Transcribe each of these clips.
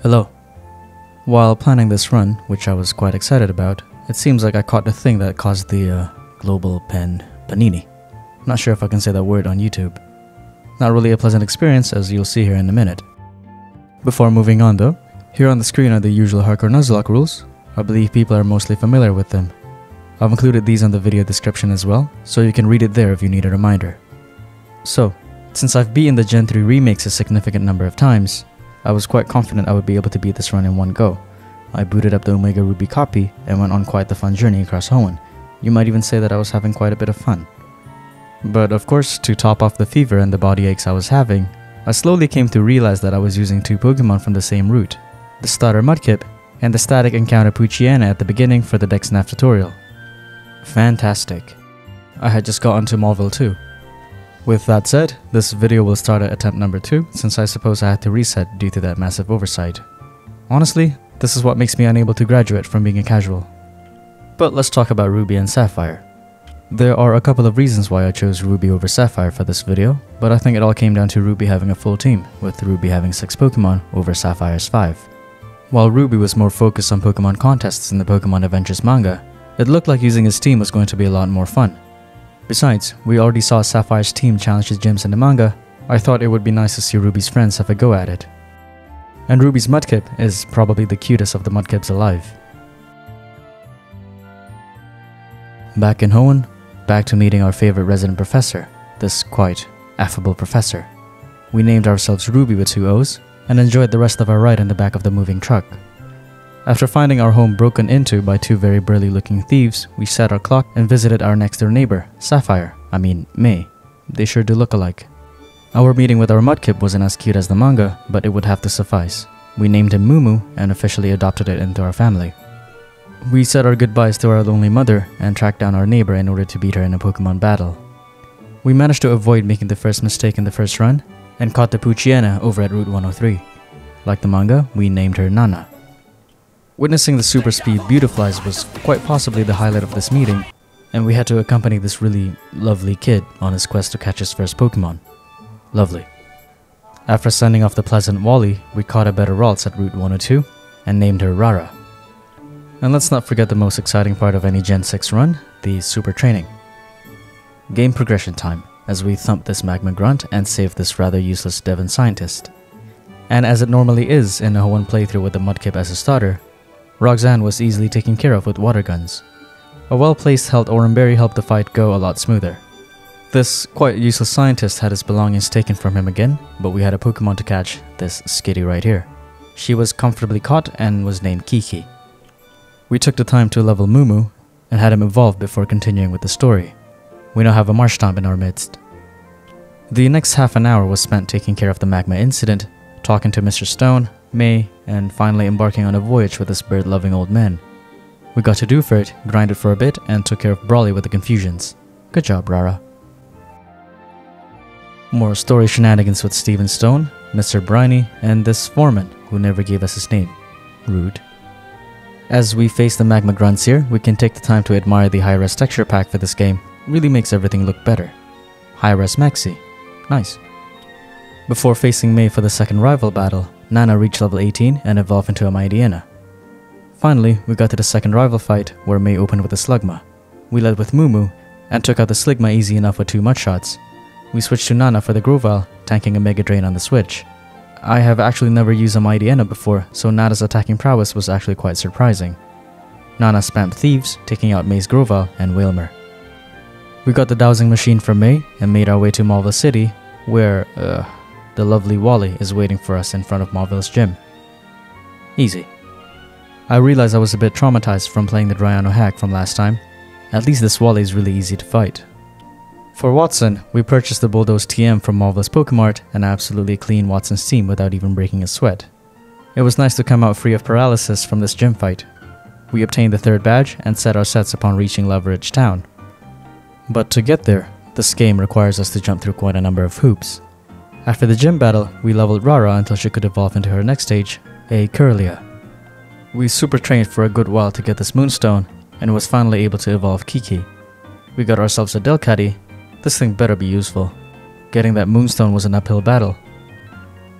Hello. While planning this run, which I was quite excited about, it seems like I caught the thing that caused the global panini. Not sure if I can say that word on YouTube. Not really a pleasant experience, as you'll see here in a minute. Before moving on though, here on the screen are the usual hardcore Nuzlocke rules. I believe people are mostly familiar with them. I've included these on the video description as well, so you can read it there if you need a reminder. So, since I've beaten the Gen 3 remakes a significant number of times, I was quite confident I would be able to beat this run in one go. I booted up the Omega Ruby copy and went on quite the fun journey across Hoenn. You might even say that I was having quite a bit of fun. But of course, to top off the fever and the body aches I was having, I slowly came to realize that I was using two Pokemon from the same route, the starter Mudkip and the static encounter Poochyena at the beginning for the Dex-Nav tutorial. Fantastic. I had just gotten to Mauville too. With that said, this video will start at attempt number 2 since I suppose I had to reset due to that massive oversight. Honestly, this is what makes me unable to graduate from being a casual. But let's talk about Ruby and Sapphire. There are a couple of reasons why I chose Ruby over Sapphire for this video, but I think it all came down to Ruby having a full team, with Ruby having 6 Pokemon over Sapphire's 5. While Ruby was more focused on Pokemon contests in the Pokemon Adventures manga, it looked like using his team was going to be a lot more fun. Besides, we already saw Sapphire's team challenge his gyms in the manga. I thought it would be nice to see Ruby's friends have a go at it. And Ruby's Mudkip is probably the cutest of the Mudkips alive. Back in Hoenn, back to meeting our favorite resident professor, this quite affable professor. We named ourselves Ruby with 2 O's and enjoyed the rest of our ride in the back of the moving truck. After finding our home broken into by 2 very burly looking thieves, we set our clock and visited our next door neighbor, May. They sure do look alike. Our meeting with our Mudkip wasn't as cute as the manga, but it would have to suffice. We named him Mumu and officially adopted it into our family. We said our goodbyes to our lonely mother and tracked down our neighbor in order to beat her in a Pokemon battle. We managed to avoid making the first mistake in the first run and caught the Poochyena over at Route 103. Like the manga, we named her Nana. Witnessing the super speed Beautiflies was quite possibly the highlight of this meeting, and we had to accompany this really lovely kid on his quest to catch his first Pokemon. Lovely. After sending off the pleasant Wally, we caught a better Ralts at Route 102 and named her Rara. And let's not forget the most exciting part of any Gen 6 run, the super training. Game progression time, as we thumped this Magma Grunt and saved this rather useless Devon scientist. And as it normally is in a Hoenn playthrough with the Mudkip as a starter, Roxanne was easily taken care of with water guns. A well-placed Held Oranberry helped the fight go a lot smoother. This quite useless scientist had his belongings taken from him again, but we had a Pokemon to catch, this Skitty right here. She was comfortably caught and was named Kiki. We took the time to level Mumu and had him evolve before continuing with the story. We now have a Marshtomp in our midst. The next half an hour was spent taking care of the Magma incident, talking to Mr. Stone, May, and finally embarking on a voyage with this bird-loving old man. We got to do for it, grinded for a bit, and took care of Brawly with the confusions. Good job, Rara. More story shenanigans with Steven Stone, Mr. Briny, and this foreman who never gave us his name. Rude. As we face the Magma Grunts here, we can take the time to admire the high-res texture pack for this game. Really makes everything look better. High-res Maxi. Nice. Before facing May for the second rival battle, Nana reached level 18 and evolved into a Mightyena. Finally, we got to the second rival fight where May opened with a Slugma. We led with Mumu and took out the Sligma easy enough with 2 Mudshots. We switched to Nana for the Grovyle, tanking a Mega Drain on the switch. I have actually never used a Mightyena before, so Nana's attacking prowess was actually quite surprising. Nana spammed Thieves, taking out May's Grovyle and Wailmer. We got the dowsing machine from May and made our way to Mauville City, where, the lovely Wally is waiting for us in front of Mauville's gym. Easy. I realized I was a bit traumatized from playing the Drayano hack from last time. At least this Wally is really easy to fight. For Watson, we purchased the Bulldoze TM from Mauville's Pokemart and absolutely cleaned Watson's team without even breaking a sweat. It was nice to come out free of paralysis from this gym fight. We obtained the 3rd badge and set our sets upon reaching Leverage Town. But to get there, this game requires us to jump through quite a number of hoops. After the gym battle, we leveled Rara until she could evolve into her next stage, a Kirlia. We super trained for a good while to get this Moonstone, and was finally able to evolve Kiki. We got ourselves a Delcatty. This thing better be useful. Getting that Moonstone was an uphill battle.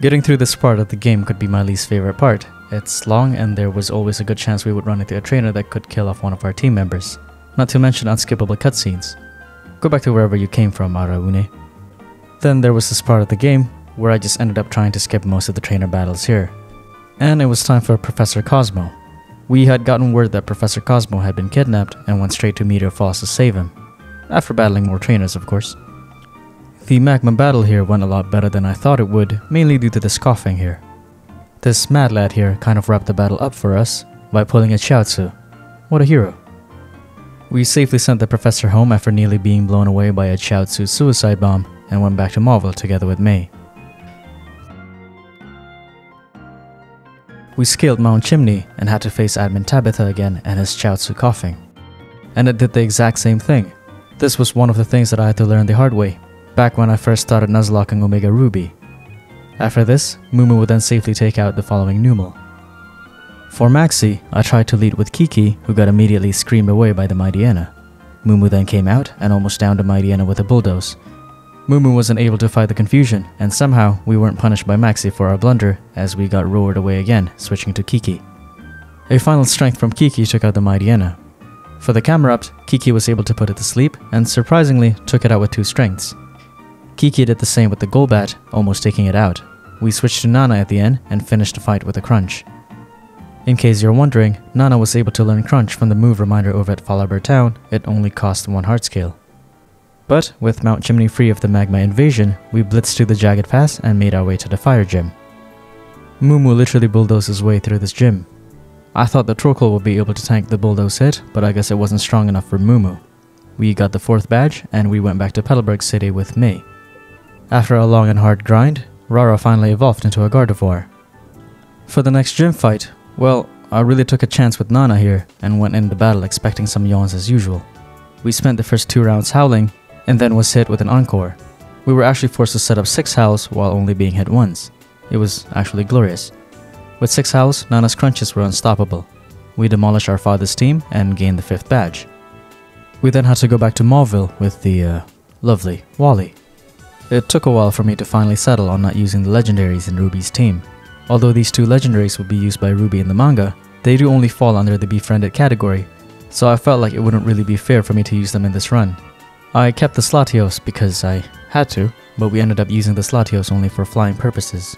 Getting through this part of the game could be my least favorite part, It's long, and there was always a good chance we would run into a trainer that could kill off one of our team members. Not to mention unskippable cutscenes. Go back to wherever you came from, Hoenn. Then there was this part of the game where I just ended up trying to skip most of the trainer battles here. And it was time for Professor Cosmo. We had gotten word that Professor Cosmo had been kidnapped and went straight to Meteor Falls to save him. After battling more trainers, of course. The magma battle here went a lot better than I thought it would, mainly due to this coughing here. This mad lad here kind of wrapped the battle up for us by pulling a Chiaotzu. What a hero. We safely sent the professor home after nearly being blown away by a Chiaotzu suicide bomb and went back to Marvel together with Mei. We scaled Mount Chimney and had to face Admin Tabitha again and his Chiaotzu coughing. And it did the exact same thing. This was one of the things that I had to learn the hard way, back when I first started Nuzlocking Omega Ruby. After this, Mumu would then safely take out the following Numal. For Maxi, I tried to lead with Kiki, who got immediately screamed away by the Mighty Anna. Mumu then came out and almost downed the Mighty Anna with a bulldoze. Mumu wasn't able to fight the confusion, and somehow we weren't punished by Maxi for our blunder as we got roared away again, switching to Kiki. A final strength from Kiki took out the Mighty Anna. For the Camerupt, Kiki was able to put it to sleep and surprisingly took it out with 2 strengths. Kiki did the same with the Golbat, almost taking it out. We switched to Nana at the end and finished the fight with a Crunch. In case you're wondering, Nana was able to learn Crunch from the move reminder over at Falaber Town. It only cost 1 heart scale. But with Mount Chimney free of the magma invasion, we blitzed to the Jagged Pass and made our way to the Fire Gym. Mumu literally bulldozed his way through this gym. I thought the Troll would be able to tank the bulldoze hit, but I guess it wasn't strong enough for Mumu. We got the 4th badge and we went back to Petalburg City with Mei. After a long and hard grind, Rara finally evolved into a Gardevoir. For the next gym fight, well, I really took a chance with Nana here and went into battle expecting some yawns as usual. We spent the first 2 rounds howling and then was hit with an encore. We were actually forced to set up 6 howls while only being hit once. It was actually glorious. With 6 howls, Nana's crunches were unstoppable. We demolished our father's team and gained the 5th badge. We then had to go back to Mauville with the lovely Wally. It took a while for me to finally settle on not using the legendaries in Ruby's team. Although these 2 legendaries would be used by Ruby in the manga, they do only fall under the befriended category, so I felt like it wouldn't really be fair for me to use them in this run. I kept the Slatios because I had to, but we ended up using the Slatios only for flying purposes.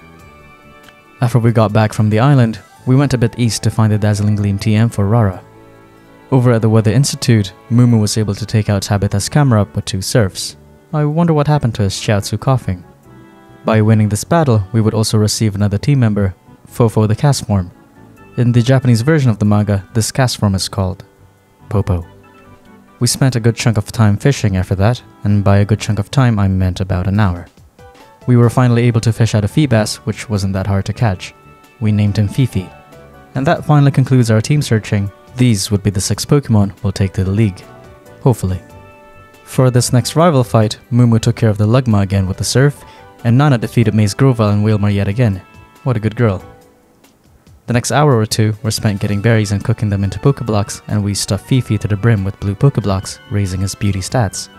After we got back from the island, we went a bit east to find the Dazzling Gleam TM for Rara. Over at the Weather Institute, Mumu was able to take out Tabitha's camera up with 2 surfs. I wonder what happened to his Chiaotzu coughing. By winning this battle, we would also receive another team member, Fofo the Castform. In the Japanese version of the manga, this Castform is called Popo. We spent a good chunk of time fishing after that, and by a good chunk of time I meant about an hour. We were finally able to fish out a Feebas, which wasn't that hard to catch. We named him Fifi. And that finally concludes our team searching. These would be the 6 Pokemon we'll take to the league. Hopefully. For this next rival fight, Mumu took care of the Lugma again with the Surf, and Nana defeated Maze Grovyle and Whalmer yet again. What a good girl. The next hour or 2 were spent getting berries and cooking them into Pokeblocks, and we stuffed Fifi to the brim with blue Pokeblocks, raising his beauty stats.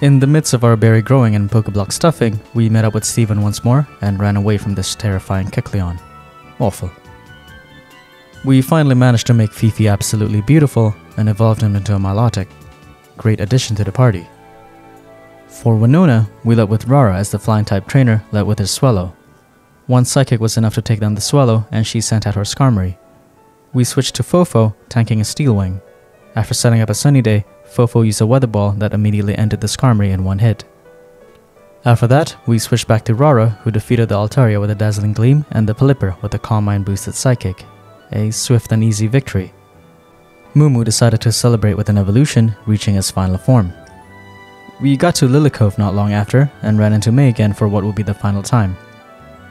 In the midst of our berry growing and Pokeblock stuffing, we met up with Steven once more and ran away from this terrifying Kecleon. Awful. We finally managed to make Fifi absolutely beautiful and evolved him into a Milotic. Great addition to the party. For Winona, we led with Rara as the flying type trainer led with his Swellow. 1 Psychic was enough to take down the Swellow and she sent out her Skarmory. We switched to Fofo, tanking a Steel Wing. After setting up a Sunny Day, Fofo used a Weather Ball that immediately ended the Skarmory in 1 hit. After that, we switched back to Rara, who defeated the Altaria with a Dazzling Gleam and the Pelipper with a Calm Mind boosted Psychic. A swift and easy victory. Mumu decided to celebrate with an evolution, reaching its final form. We got to Lilycove not long after, and ran into Mei again for what would be the final time.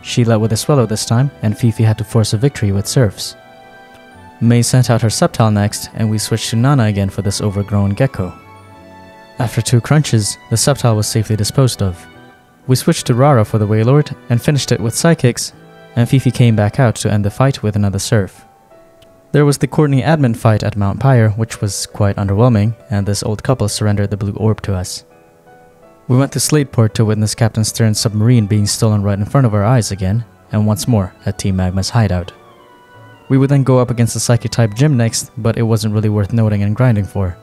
She led with a Swellow this time, and Fifi had to force a victory with Surfs. Mei sent out her Sceptile next, and we switched to Nana again for this overgrown Gecko. After 2 crunches, the Sceptile was safely disposed of. We switched to Rara for the Wailord, and finished it with Psychics, and Fifi came back out to end the fight with another Surf. There was the Courtney admin fight at Mount Pyre, which was quite underwhelming, and this old couple surrendered the blue orb to us. We went to Slateport to witness Captain Stern's submarine being stolen right in front of our eyes again, and once more at Team Magma's hideout. We would then go up against the Psychic type gym next, but it wasn't really worth noting and grinding for.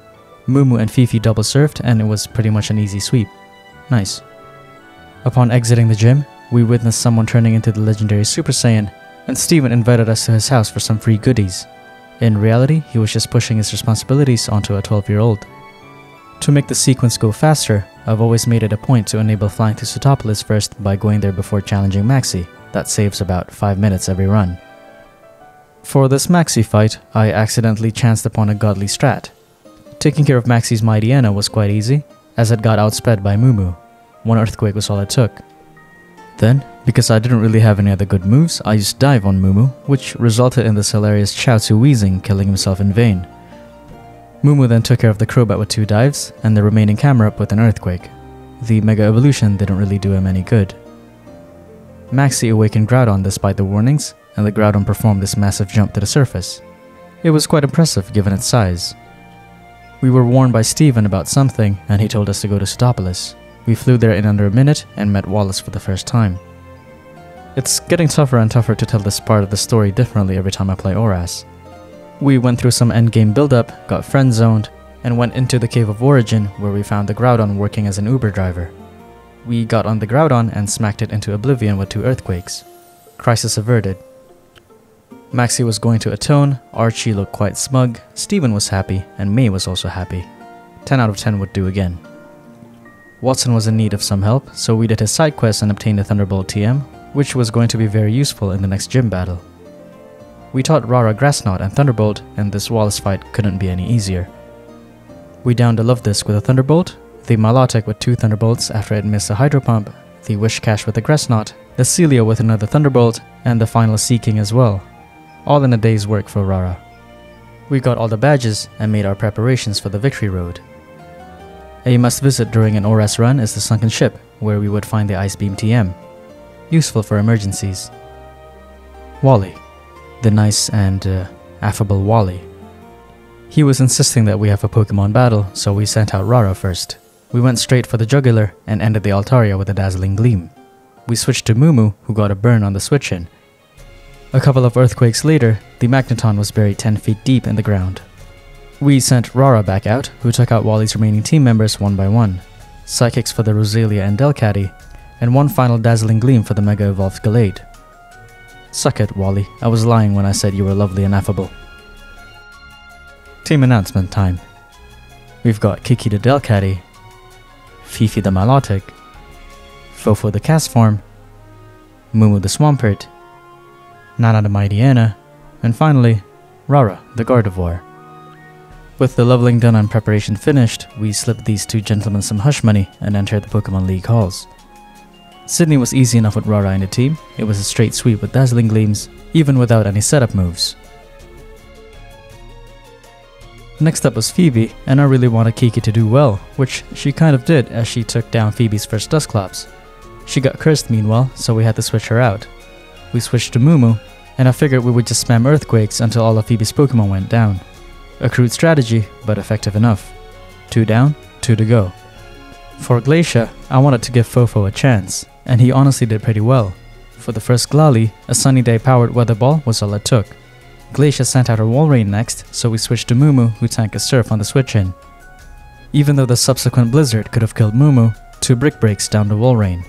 Mumu and Fifi double surfed and it was pretty much an easy sweep. Nice. Upon exiting the gym, we witnessed someone turning into the legendary Super Saiyan, and Steven invited us to his house for some free goodies. In reality, he was just pushing his responsibilities onto a 12-year-old. To make the sequence go faster, I've always made it a point to enable flying to Sootopolis first by going there before challenging Maxi. That saves about 5 minutes every run. For this Maxi fight, I accidentally chanced upon a godly strat. Taking care of Maxi's Mighty Anna was quite easy, as it got outsped by Mumu. 1 earthquake was all it took. Then, because I didn't really have any other good moves, I used Dive on Mumu, which resulted in this hilarious Chaozu wheezing killing himself in vain. Mumu then took care of the Crobat with 2 dives, and the remaining camera up with an earthquake. The Mega Evolution didn't really do him any good. Maxi awakened Groudon despite the warnings, and the Groudon performed this massive jump to the surface. It was quite impressive given its size. We were warned by Steven about something, and he told us to go to Sootopolis. We flew there in under a minute and met Wallace for the first time. It's getting tougher and tougher to tell this part of the story differently every time I play Oras. We went through some endgame build-up, got friend-zoned, and went into the Cave of Origin where we found the Groudon working as an Uber driver. We got on the Groudon and smacked it into oblivion with 2 earthquakes. Crisis averted. Maxi was going to atone, Archie looked quite smug, Steven was happy, and May was also happy. 10 out of 10 would do again. Watson was in need of some help, so we did his side quest and obtained a Thunderbolt TM, which was going to be very useful in the next gym battle. We taught Rara Grass Knot and Thunderbolt, and this Wallace fight couldn't be any easier. We downed a Love Disc with a Thunderbolt, the Milotic with 2 Thunderbolts after it missed a Hydro Pump, the Wish Cash with a Grass Knot, the Celia with another Thunderbolt, and the final Seeking as well. All in a day's work for Rara. We got all the badges and made our preparations for the Victory Road. A must visit during an Oras run is the Sunken Ship, where we would find the Ice Beam TM. Useful for emergencies. Wally. The nice and affable Wally. He was insisting that we have a Pokemon battle, so we sent out Rara first. We went straight for the Jugular and ended the Altaria with a Dazzling Gleam. We switched to Mumu, who got a burn on the switch-in. A couple of earthquakes later, the Magneton was buried 10 feet deep in the ground. We sent Rara back out, who took out Wally's remaining team members one by one. Psychics for the Roselia and Delcatty, and 1 final Dazzling Gleam for the Mega Evolved Gallade. Suck it, Wally. I was lying when I said you were lovely and affable. Team announcement time. We've got Kiki the Delcatty, Fifi the Milotic, Fofo the Castform, Mumu the Swampert, Nana the Mighty Anna, and finally, Rara the Gardevoir. With the leveling done and preparation finished, we slipped these 2 gentlemen some hush money and entered the Pokemon League halls. Sydney was easy enough with Rara in the team. It was a straight sweep with Dazzling Gleams, even without any setup moves. Next up was Phoebe, and I really wanted Kiki to do well, which she kind of did as she took down Phoebe's first Dusclops. She got cursed meanwhile, so we had to switch her out. We switched to Mumu, and I figured we would just spam earthquakes until all of Phoebe's Pokemon went down. A crude strategy, but effective enough. 2 down, 2 to go. For Glacia, I wanted to give Fofo a chance, and he honestly did pretty well. For the first Glalie, a Sunny Day powered Weather Ball was all it took. Glacia sent out her Walrein next, so we switched to Mumu, who tanked a Surf on the switch-in. Even though the subsequent Blizzard could have killed Mumu, 2 Brick Breaks down the Walrein.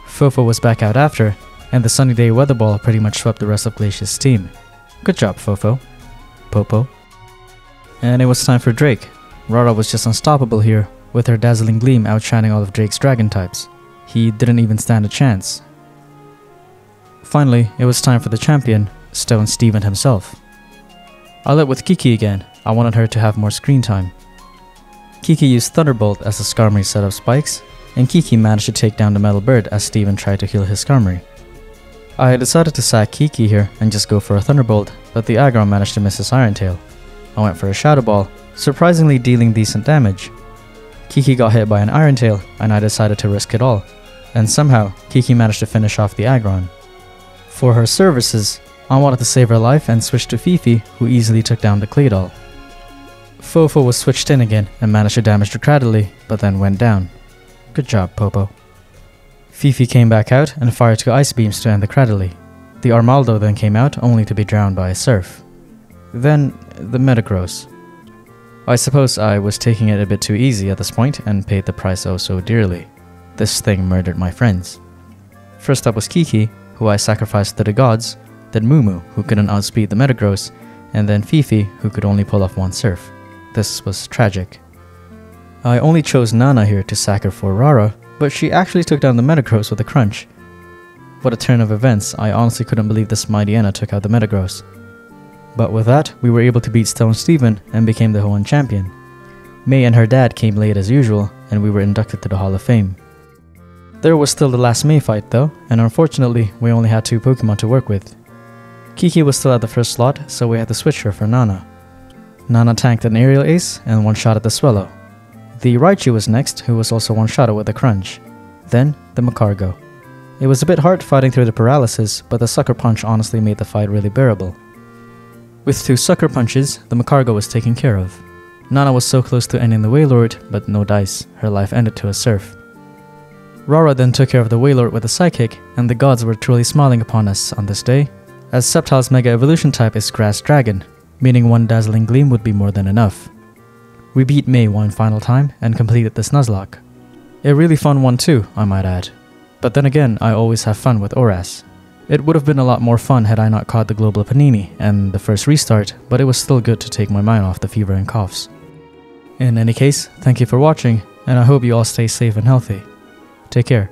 Fofo was back out after, and the Sunny Day Weather Ball pretty much swept the rest of Glacia's team. Good job, Fofo. Popo. And it was time for Drake. Rara was just unstoppable here, with her Dazzling Gleam outshining all of Drake's Dragon types. He didn't even stand a chance. Finally, it was time for the champion, Stone Steven himself. I lit with Kiki again. I wanted her to have more screen time. Kiki used Thunderbolt as the Skarmory set up spikes, and Kiki managed to take down the Metal Bird as Steven tried to heal his Skarmory. I decided to sack Kiki here and just go for a Thunderbolt, but the aggro managed to miss his Iron Tail. I went for a Shadow Ball, surprisingly dealing decent damage. Kiki got hit by an Iron Tail, and I decided to risk it all, and somehow Kiki managed to finish off the Aggron. For her services, I wanted to save her life and switched to Fifi, who easily took down the Claydol. Fofo was switched in again and managed to damage the Cradily, but then went down. Good job, Popo. Fifi came back out and fired 2 Ice Beams to end the Cradily. The Armaldo then came out, only to be drowned by a surf. Then, the Metagross. I suppose I was taking it a bit too easy at this point and paid the price oh so dearly. This thing murdered my friends. First up was Kiki, who I sacrificed to the gods, then Mumu, who couldn't outspeed the Metagross, and then Fifi, who could only pull off one surf. This was tragic. I only chose Nana here to sack her for Rara, but she actually took down the Metagross with a crunch. What a turn of events, I honestly couldn't believe this Mightyena took out the Metagross. But with that, we were able to beat Stone Steven and became the Hoenn champion. May and her dad came late as usual, and we were inducted to the Hall of Fame. There was still the last May fight though, and unfortunately, we only had 2 Pokemon to work with. Kiki was still at the first slot, so we had to switch her for Nana. Nana tanked an aerial ace and one-shot at the Swellow. The Raichu was next, who was also one-shotted with a crunch. Then, the Macargo. It was a bit hard fighting through the paralysis, but the Sucker Punch honestly made the fight really bearable. With 2 Sucker Punches, the Macargo was taken care of. Nana was so close to ending the Wailord, but no dice, her life ended to a surf. Rara then took care of the Wailord with a Psychic, and the gods were truly smiling upon us on this day, as Sceptile's Mega Evolution type is Grass Dragon, meaning 1 Dazzling Gleam would be more than enough. We beat May one final time and completed this Nuzlocke. A really fun one too, I might add. But then again, I always have fun with Oras. It would have been a lot more fun had I not caught the Global Panini and the first restart, but it was still good to take my mind off the fever and coughs. In any case, thank you for watching, and I hope you all stay safe and healthy. Take care.